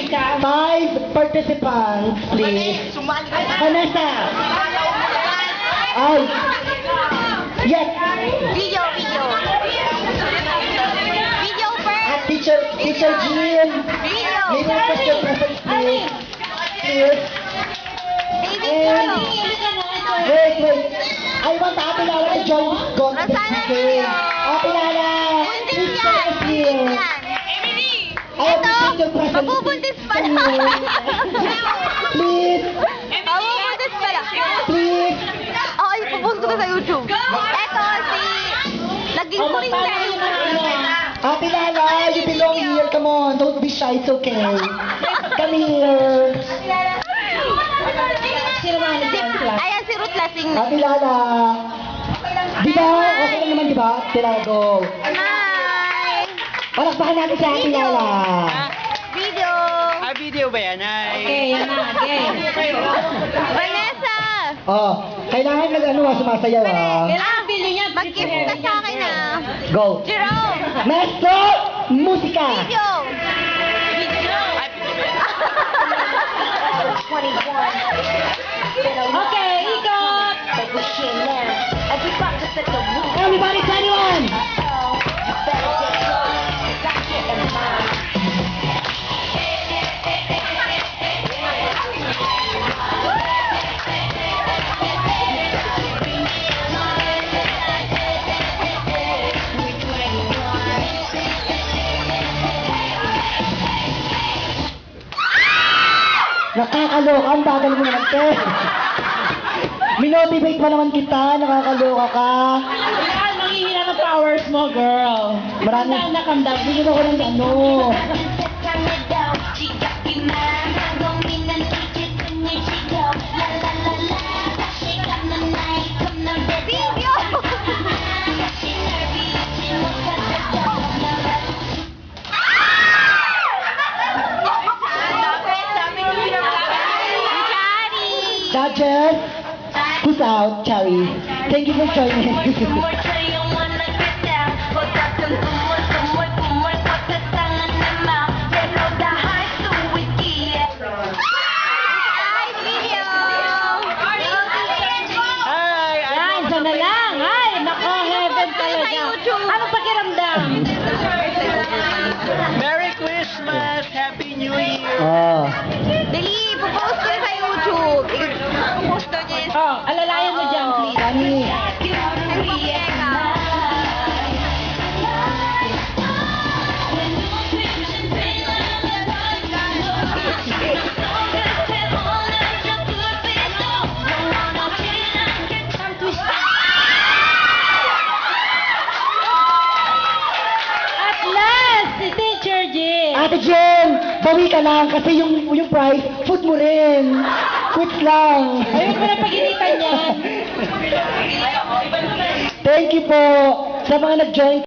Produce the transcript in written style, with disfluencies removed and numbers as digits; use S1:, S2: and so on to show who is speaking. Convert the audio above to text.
S1: musika.
S2: 5 participants, please. Vanessa. Ay. Yes.
S3: Video first.
S2: At Teacher Jean.
S3: Video.
S2: May request your presence, please. Please. And, wait. I want Ate Lala to join this contest
S3: Rosana
S2: game.
S3: Video.
S2: Ate Lala,
S3: Buntis
S2: please
S3: yan.
S2: join us here. I appreciate your presence.
S3: Mabubuntis pala.
S2: Please,
S3: Mabubuntis pala.
S2: please.
S3: Oo, ipupost ko sa YouTube. Eto, naging ko rin sa
S2: Ate Lala, you belong here. Come on, don't be shy. It's okay. Come here.
S3: Ayan si Ruth Lasing.
S2: Ate Lala. Di ba? Okay lang naman, di ba? Ate Lala, go.
S3: Hi!
S2: Palakpakan natin sa Ate Lala.
S3: Video!
S4: Video ba yan?
S1: Okay, yan na. Okay.
S3: Vanessa!
S2: Oh, kailangan sumasayaw
S1: Pili niya.
S3: Mag-gift ka sa akin
S2: Go.
S3: Jerome!
S2: Maestro, musika.
S3: Video!
S1: Okay, ikot.
S2: Everybody, 21. Nakakaloka, ang bagal mo naman, te. Minotivate pa naman kita, nakakaloka ka.
S1: Yan, manghihina ng powers mo, girl.
S2: Marami.
S1: Calm down. Bigyan ako ng ano.
S3: Video!
S2: Judges, who's out? Cherry. Thank you for joining.
S1: Yan, dyan na lang. Ay, nako, heaven talaga. Anong pakiramdam?
S4: Merry Christmas! Happy New Year!
S2: Oh.
S3: Dali, pupost ko sa YouTube. Pupost daw niya yun.
S1: Oh, alalayan mo dyan, please.
S2: Dani.
S1: At last, si Teacher G.
S2: Ate Jen, bawi ka lang kasi yung prize, food mo rin. Quit lang.
S1: Ayun ko na pag-initan yan.
S2: Thank you po sa mga nag-join.